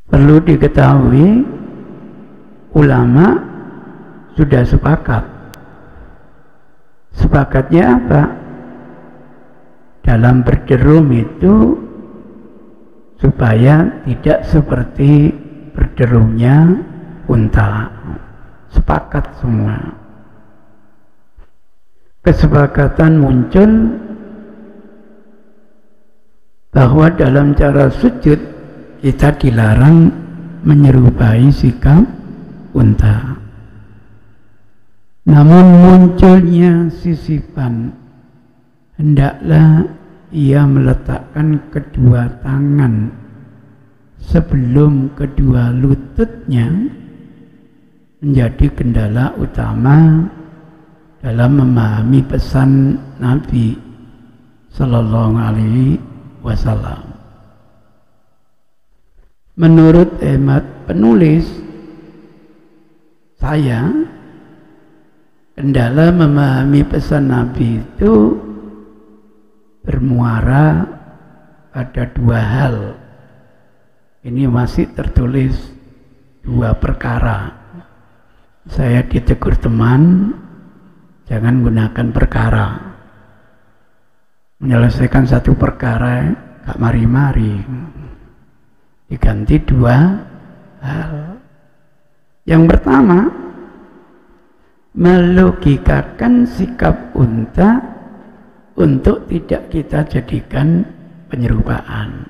Perlu diketahui, ulama sudah sepakat. Sepakatnya apa? Dalam berderum itu supaya tidak seperti berderumnya unta. Sepakat semua. Kesepakatan muncul bahwa dalam cara sujud kita dilarang menyerupai sikap unta. Namun munculnya sisipan, hendaklah ia meletakkan kedua tangan sebelum kedua lututnya, menjadi kendala utama dalam memahami pesan Nabi Sallallahu Alaihi Wasallam. Menurut hemat penulis saya, kendala memahami pesan Nabi itu bermuara pada dua hal. Ini masih tertulis dua perkara. Saya ditegur teman, jangan gunakan perkara. Menyelesaikan satu perkara gak mari-mari. Diganti dua hal. Yang pertama, melogikakan sikap unta untuk tidak kita jadikan penyerupaan.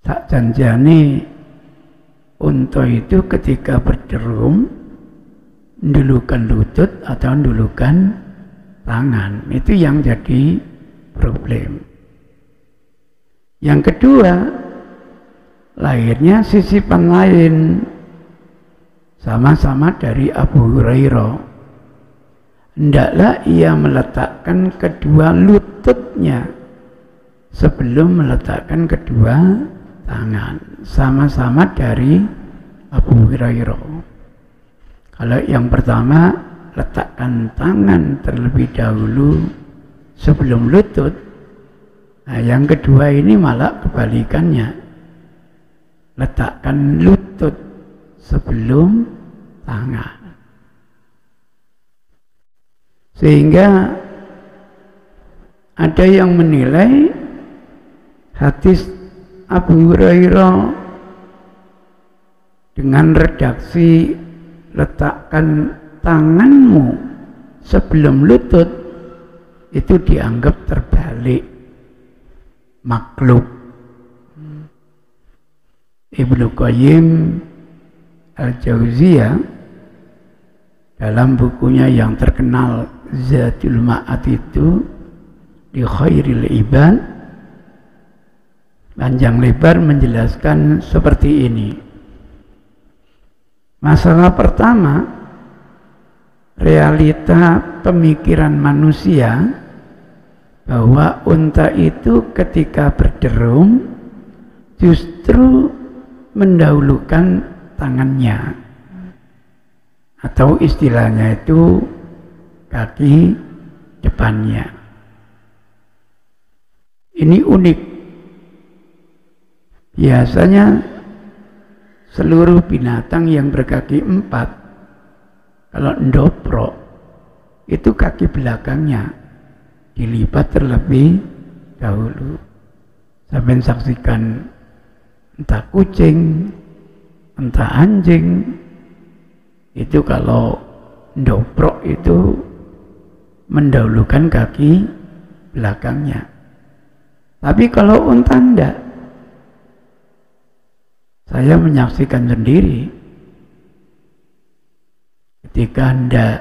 Tak janjane unta itu ketika berderum ndulukan lutut atau ndulukan tangan. Itu yang jadi problem. Yang kedua, lahirnya sisipan lain, sama-sama dari Abu Hurairah. Hendaklah ia meletakkan kedua lututnya sebelum meletakkan kedua tangan, sama-sama dari Abu Hurairah. Kalau yang pertama, letakkan tangan terlebih dahulu sebelum lutut. Nah, yang kedua ini malah kebalikannya. Letakkan lutut sebelum tangan. Sehingga ada yang menilai hadis Abu Hurairah dengan redaksi letakkan tanganmu sebelum lutut itu dianggap terbalik, maklub. Ibnu Qayyim Al-Jauziyah dalam bukunya yang terkenal Zadul Ma'ad itu di Khairil Ibad panjang lebar menjelaskan seperti ini. Masalah pertama, realita pemikiran manusia bahwa unta itu ketika berderum justru mendahulukan tangannya, atau istilahnya itu kaki depannya. Ini unik. Biasanya seluruh binatang yang berkaki empat, kalau endoprok itu kaki belakangnya dilipat terlebih dahulu. Sampai saksikan entah kucing, entah anjing, itu kalau endoprok itu mendahulukan kaki belakangnya. Tapi kalau unta enggak. Saya menyaksikan sendiri ketika hendak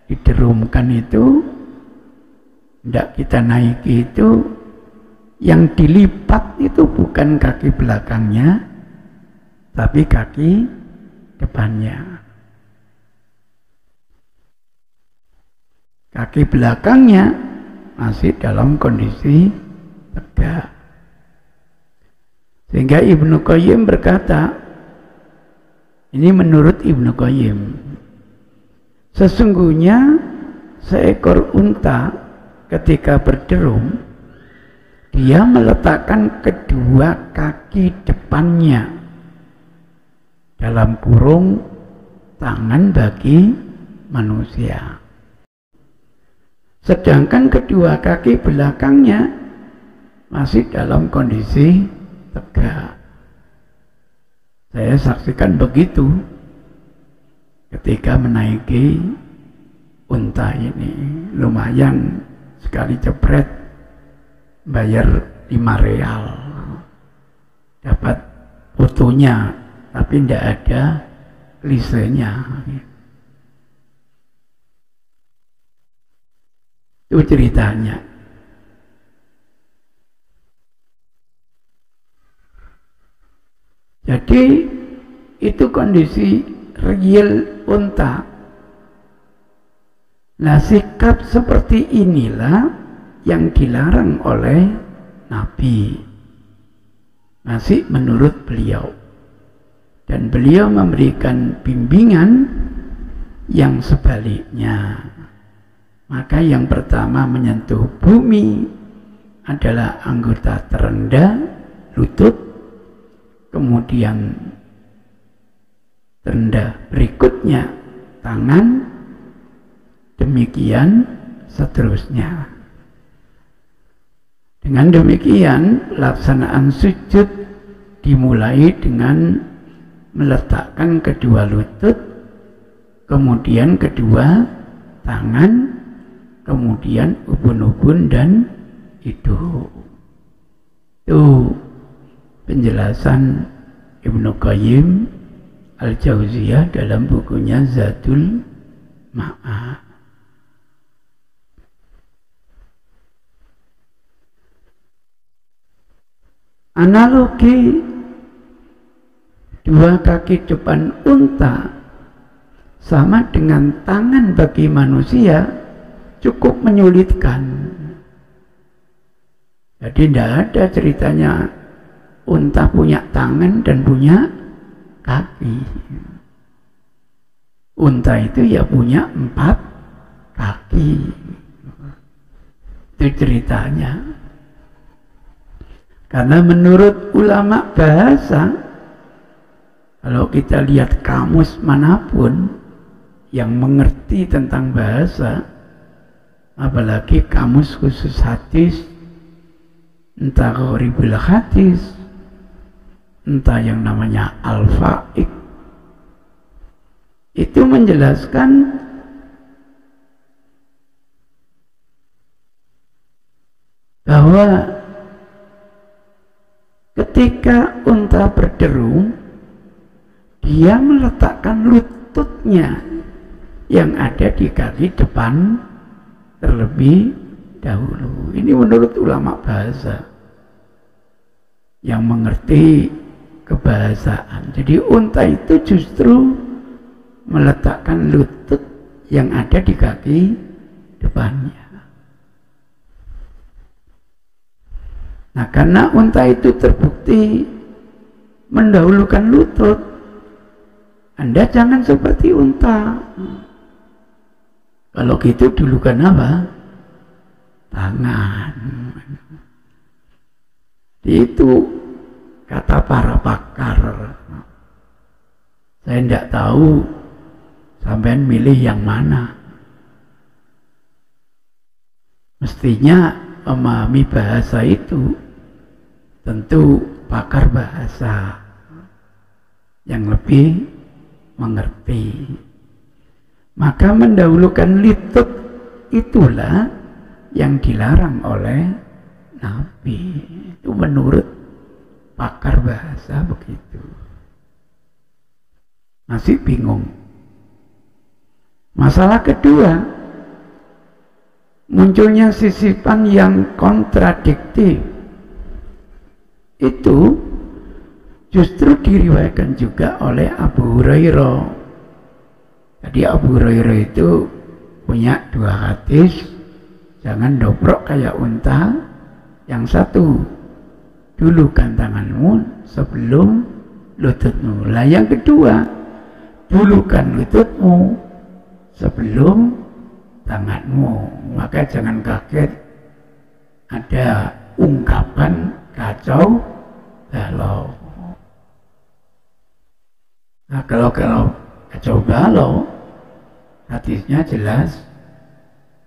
diderumkan itu, hendak kita naiki itu, yang dilipat itu bukan kaki belakangnya, tapi kaki depannya. Kaki belakangnya masih dalam kondisi tegak. Sehingga Ibnu Qayyim berkata, ini menurut Ibnu Qayyim, sesungguhnya seekor unta ketika berderum dia meletakkan kedua kaki depannya dalam kurung tangan bagi manusia. Sedangkan kedua kaki belakangnya masih dalam kondisi tegak. Saya saksikan begitu ketika menaiki unta ini. Lumayan sekali jepret bayar 5 real. Dapat fotonya, tapi tidak ada lisenya. Itu ceritanya. Jadi itu kondisi real unta. Nah, sikap seperti inilah yang dilarang oleh Nabi. Masih menurut beliau. Dan beliau memberikan bimbingan yang sebaliknya. Maka yang pertama menyentuh bumi adalah anggota terendah, lutut. Kemudian terendah berikutnya tangan, demikian seterusnya. Dengan demikian pelaksanaan sujud dimulai dengan meletakkan kedua lutut, kemudian kedua tangan, kemudian ubun-ubun dan hidung. Itu penjelasan Ibnu Qayyim Al-Jauziyah dalam bukunya Zadul Ma'ad. Analogi dua kaki depan unta sama dengan tangan bagi manusia cukup menyulitkan. Jadi tidak ada ceritanya unta punya tangan dan punya kaki. Unta itu ya punya 4 kaki. Itu ceritanya. Karena menurut ulama bahasa, kalau kita lihat kamus manapun yang mengerti tentang bahasa, apalagi kamus khusus hadis, entah gharibul hadis, entah yang namanya Al-Fa'iq, itu menjelaskan bahwa ketika unta berderu, dia meletakkan lututnya yang ada di kaki depan terlebih dahulu. Ini menurut ulama bahasa yang mengerti kebahasaan. Jadi unta itu justru meletakkan lutut yang ada di kaki depannya. Nah, karena unta itu terbukti mendahulukan lutut, Anda jangan seperti unta. Kalau gitu dulukan apa? Tangan. Itu kata para pakar. Saya tidak tahu sampean milih yang mana. Mestinya memahami bahasa itu tentu pakar bahasa yang lebih mengerti. Maka mendahulukan lutut itulah yang dilarang oleh Nabi. Itu menurut pakar bahasa begitu. Masih bingung. Masalah kedua, munculnya sisipan yang kontradiktif. Itu justru diriwayatkan juga oleh Abu Hurairah. Jadi Abu Hurairah itu punya 2 hadis. Jangan dobrok kayak unta. Yang satu, dulukan tanganmu sebelum lututmu. Lah yang kedua, dulukan lututmu sebelum tanganmu. Maka jangan kaget ada ungkapan kacau balau. Nah, kalau kacau balau, hadisnya jelas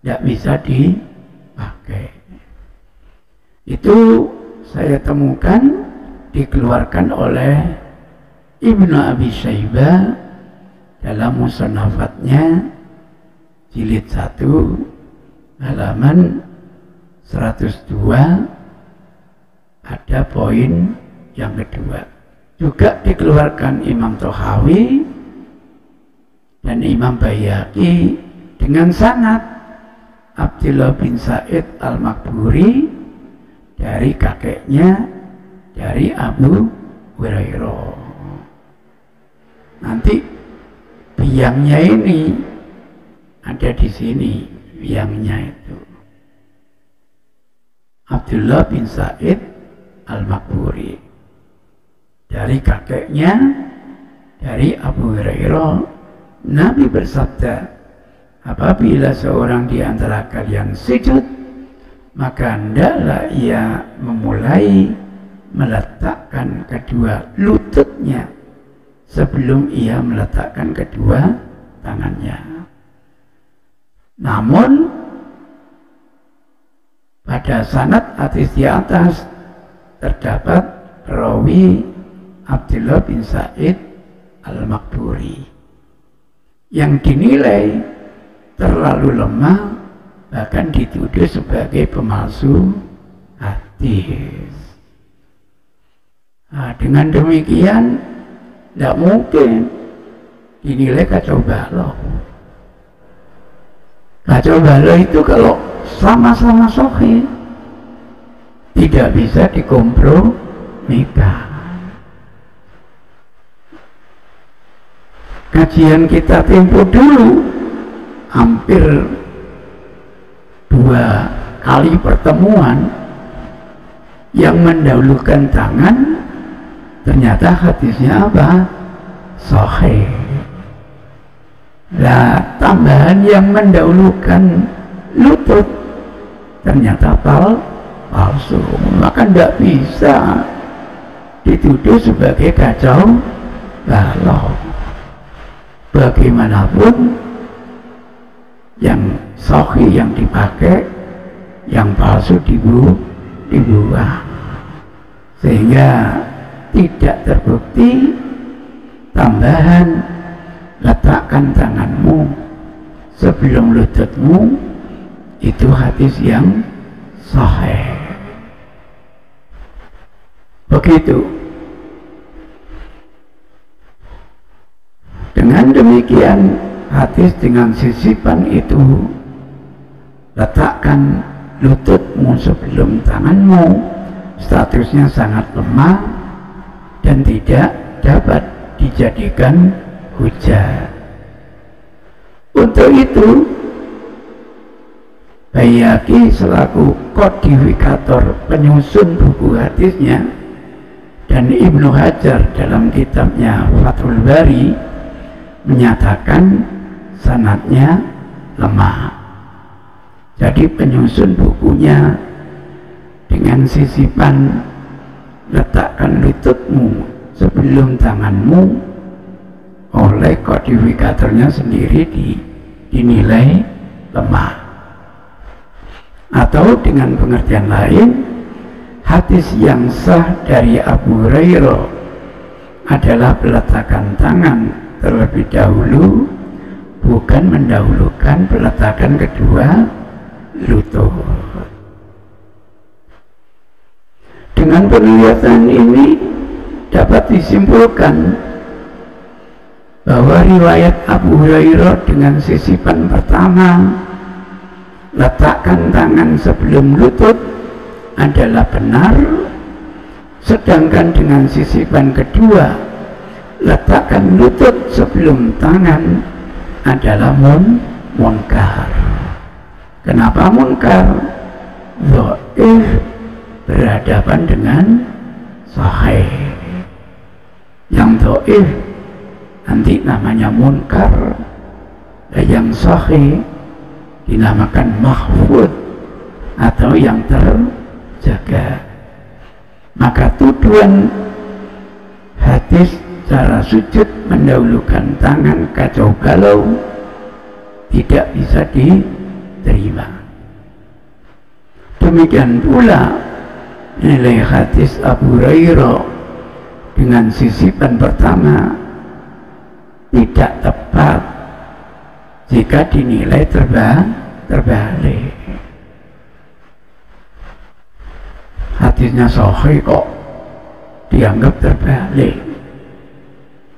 tidak bisa dipakai. Itu saya temukan dikeluarkan oleh Ibnu Abi Syaibah dalam musannafatnya jilid 1 halaman 102, ada poin yang kedua. Juga dikeluarkan Imam Tohawi dan Imam Baihaqi dengan sanad Abdullah bin Sa'id Al-Maqburi dari kakeknya, dari Abu Hurairah. Nanti biangnya ini ada di sini, biangnya itu Abdullah bin Sa'id Al-Maqburi dari kakeknya, dari Abu Hurairah. Nabi bersabda, apabila seorang di antara kalian sujud, maka hendaklah ia memulai meletakkan kedua lututnya sebelum ia meletakkan kedua tangannya. Namun pada sanad hadis di atas terdapat perawi Abdullah bin Sa'id Al-Maqburi yang dinilai terlalu lemah, bahkan dituduh sebagai pemalsu hadis. Nah, dengan demikian tidak mungkin dinilai kacau balau. Kacau balau itu kalau sama-sama sahih tidak bisa dikompromikan. Kajian kita tempo dulu hampir 2 kali pertemuan yang mendahulukan tangan, ternyata hadisnya apa? Sahih. Nah, tambahan yang mendahulukan lutut ternyata palsu, maka tidak bisa dituduh sebagai kacau balau. Bagaimanapun yang sahih yang dipakai, yang palsu dibuang, sehingga tidak terbukti tambahan letakkan tanganmu sebelum lututmu itu hadis yang sahih. Begitu. Dengan demikian hadis dengan sisipan itu, letakkan lututmu sebelum tanganmu, statusnya sangat lemah dan tidak dapat dijadikan hujah. Untuk itu Baihaqi selaku kodifikator penyusun buku hadisnya dan Ibnu Hajar dalam kitabnya Fathul Bari menyatakan sanadnya lemah. Jadi penyusun bukunya dengan sisipan letakkan lututmu sebelum tanganmu oleh kodifikatornya sendiri dinilai lemah. Atau dengan pengertian lain, hadis yang sah dari Abu Hurairah adalah peletakan tangan terlebih dahulu, bukan mendahulukan peletakan kedua lutut. Dengan penglihatan ini dapat disimpulkan bahwa riwayat Abu Hurairah dengan sisipan pertama, letakkan tangan sebelum lutut, adalah benar, sedangkan dengan sisipan kedua, letakkan lutut sebelum tangan, adalah munkar. Kenapa munkar? Dhaif berhadapan dengan sahih. Yang dhaif nanti namanya munkar, dan yang sahih dinamakan mahfud atau yang jaga. Maka tuduhan hadis cara sujud mendahulukan tangan kacau balau tidak bisa diterima. Demikian pula nilai hadis Abu Hurairah dengan sisipan pertama tidak tepat jika dinilai terbalik. Hadisnya sahih kok dianggap terbalik.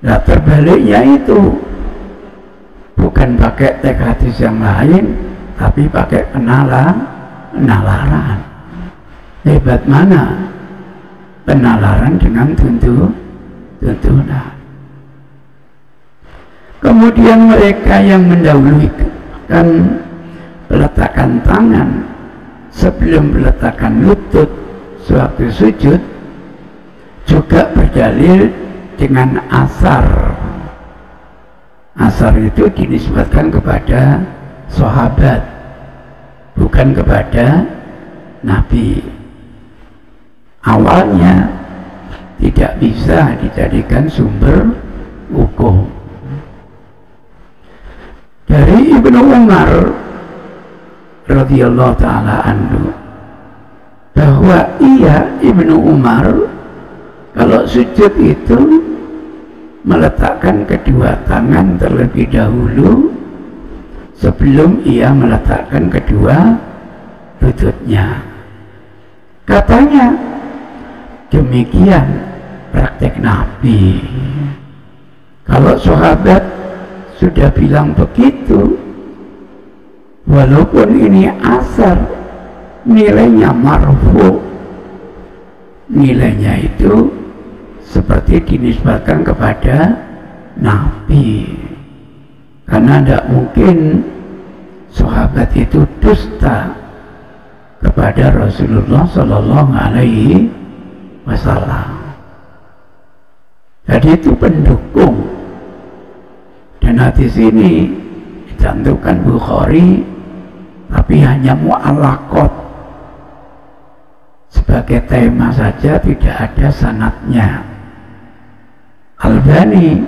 Nah, terbaliknya itu bukan pakai teks hadis yang lain, tapi pakai penalaran. Hebat mana penalaran dengan tuntunan. Kemudian mereka yang mendahulukan peletakan tangan sebelum peletakan lutut sewaktu sujud juga berdalil dengan asar. Asar itu dinisbatkan kepada sahabat, bukan kepada Nabi. Awalnya tidak bisa dijadikan sumber hukum. Dari Ibnu Umar radhiyallahu ta'ala anhu, bahwa Ibnu Umar kalau sujud itu meletakkan kedua tangan terlebih dahulu sebelum ia meletakkan kedua lututnya. Katanya demikian praktek Nabi. Kalau sahabat sudah bilang begitu, walaupun ini asar, nilainya marfu, nilainya itu seperti dinisbatkan kepada Nabi, karena tidak mungkin sahabat itu dusta kepada Rasulullah Sallallahu Alaihi Wasallam. Jadi itu pendukung, dan hadis ini dicantumkan Bukhari tapi hanya mu'allaqat sebagai tema saja, tidak ada sanadnya. Albani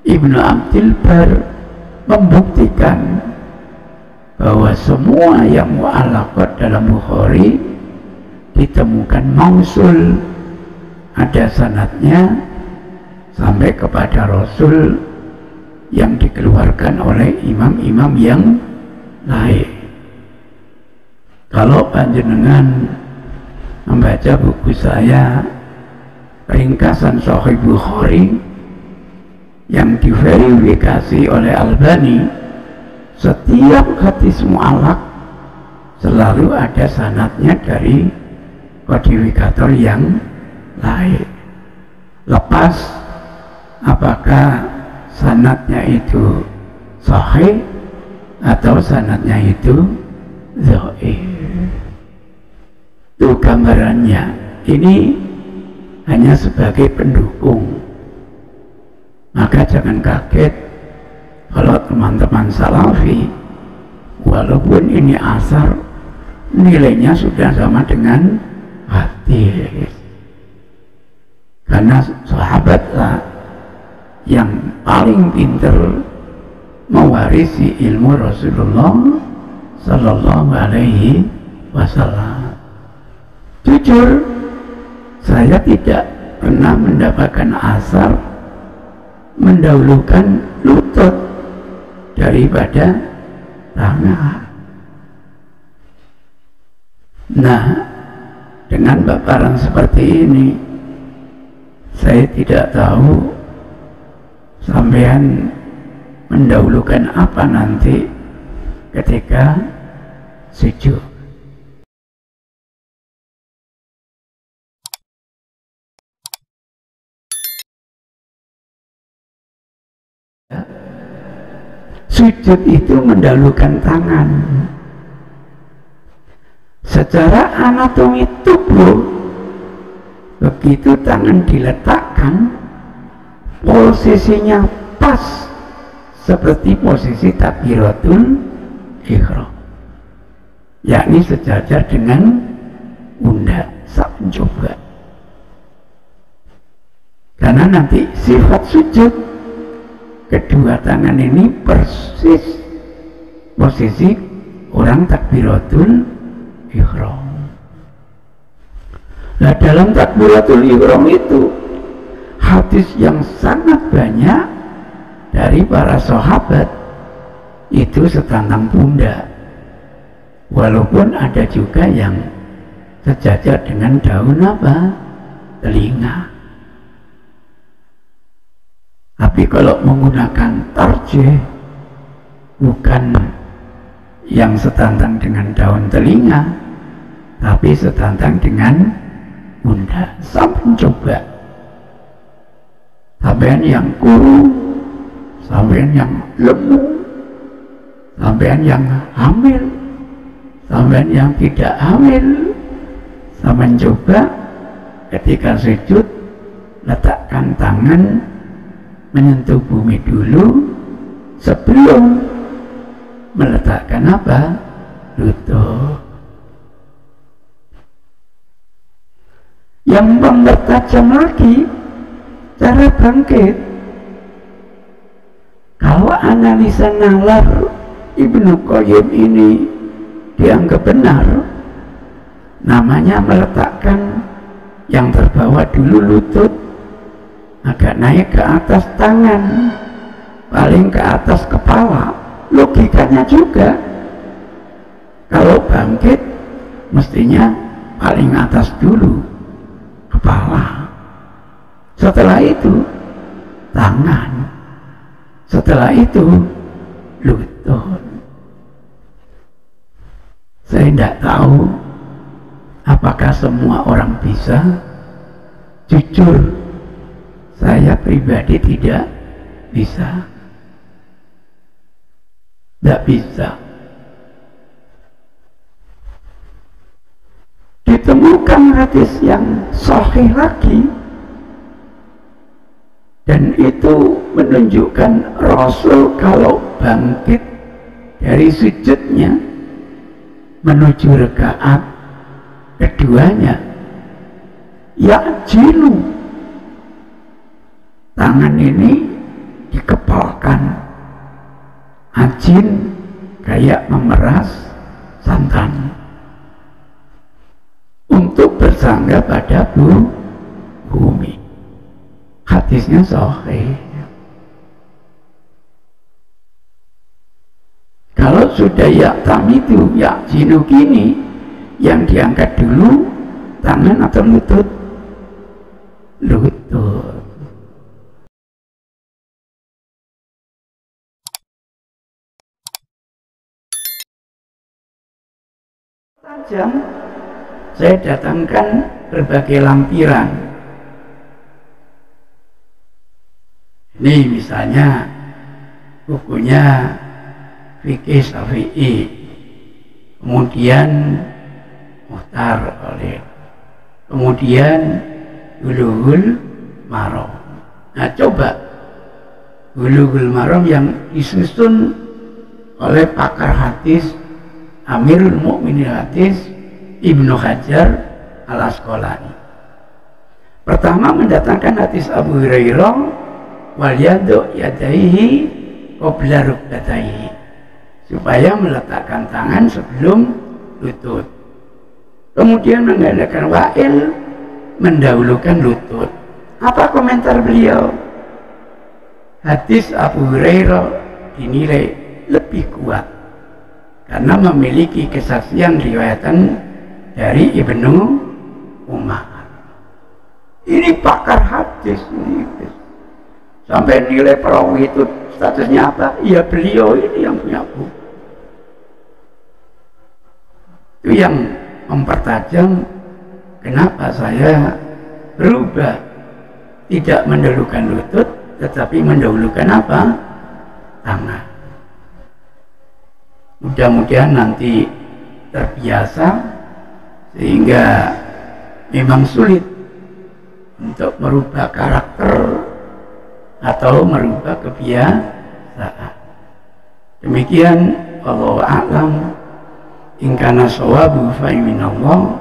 Ibnu Abdul Bar membuktikan bahwa semua yang mu'allaqat dalam Bukhari ditemukan mausul, ada sanadnya sampai kepada Rasul yang dikeluarkan oleh imam-imam yang lain. Kalau panjenengan membaca buku saya ringkasan Sahih Bukhari yang diverifikasi oleh Albani, setiap hadis mu'allaq selalu ada sanadnya dari kodifikator yang lain. Lepas apakah sanadnya itu sahih atau sanadnya itu dhaif. Itu gambarannya. Ini hanya sebagai pendukung. Maka jangan kaget kalau teman-teman salafi, walaupun ini asar, nilainya sudah sama dengan hadis. Karena sahabatlah yang paling pintar mewarisi ilmu Rasulullah Sallallahu Alaihi Wasallam. Jujur, saya tidak pernah mendapatkan asar mendahulukan lutut daripada tangan. Nah, dengan paparan seperti ini, saya tidak tahu sampean mendahulukan apa nanti ketika sujud. Sujud itu mendahulukan tangan. Secara anatomi tubuh, begitu tangan diletakkan, posisinya pas seperti posisi takbiratul ihram, yakni sejajar dengan pundak sak mencoba. Karena nanti sifat sujud kedua tangan ini persis posisi orang takbiratul ihram. Nah, dalam takbiratul ihram itu hadis yang sangat banyak dari para sahabat itu setantang pundak, walaupun ada juga yang sejajar dengan daun apa? Telinga. Tapi kalau menggunakan tarjih, bukan yang setantang dengan daun telinga, tapi setantang dengan pundak. Sampai coba, sampean yang kuru, sampean yang lemu, sampean yang hamil, sampean yang tidak hamil, sampean coba ketika sujud letakkan tangan menyentuh bumi dulu sebelum meletakkan apa? Lutut. Yang mempertajam lagi cara bangkit. Kalau analisa nalar Ibnu Qayyim ini dianggap benar, namanya meletakkan yang terbawa dulu lutut, agak naik ke atas tangan, paling ke atas kepala. Logikanya juga kalau bangkit mestinya paling atas dulu kepala, setelah itu tangan, setelah itu lutut. Saya tidak tahu apakah semua orang bisa. Jujur, saya pribadi tidak bisa. Tidak bisa. Ditemukan hadis yang sahih lagi, dan itu menunjukkan Rasul kalau bangkit dari sujudnya menuju rakaat keduanya, ya'jilu, tangan ini dikepalkan. Ajin kayak memeras santan untuk bersangga pada bumi. Hadisnya sahih. Kalau sudah ya'tamidu, ya'jinu gini, yang diangkat dulu tangan atau lutut? Lutut. Tajam, saya datangkan berbagai lampiran. Ini misalnya bukunya Fikih Syafi'i, kemudian Muhtar oleh, kemudian Bulughul Maram. Nah, coba Bulughul Maram yang disusun oleh pakar hadis Amirul Mukminin hadis Ibnu Hajar Al-Asqalani. Pertama mendatangkan hadis Abu Hurairah, wal yadu yadaihi qabla rukbatayhi, supaya meletakkan tangan sebelum lutut. Kemudian mengadakan wa'il, mendahulukan lutut. Apa komentar beliau? Hadis Abu Hurairah dinilai lebih kuat karena memiliki kesaksian riwayatan dari Ibnu Umar. Ini pakar hadis ini. Sampai nilai perawi itu statusnya apa? Ya beliau ini yang punya buku. Itu yang mempertajam kenapa saya berubah, tidak mendahulukan lutut tetapi mendahulukan apa? Tangan. Mudah-mudahan nanti terbiasa, sehingga memang sulit untuk merubah karakter atau merubah kebiasaan. Demikian, wallahu a'lam. In kana shawabu fa minallah,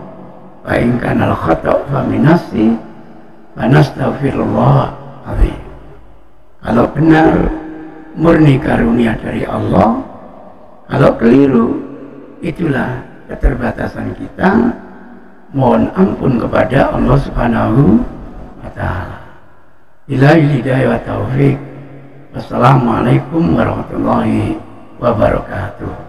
Wa in kana al-khata' fa min nafsi wa nastaghfirullah azim. Kalau benar murni karunia dari Allah, kalau keliru itulah keterbatasan kita. Mohon ampun kepada Allah Subhanahu wa ta'ala. Billahi hidayah wa taufik. Wassalamualaikum warahmatullahi wabarakatuh.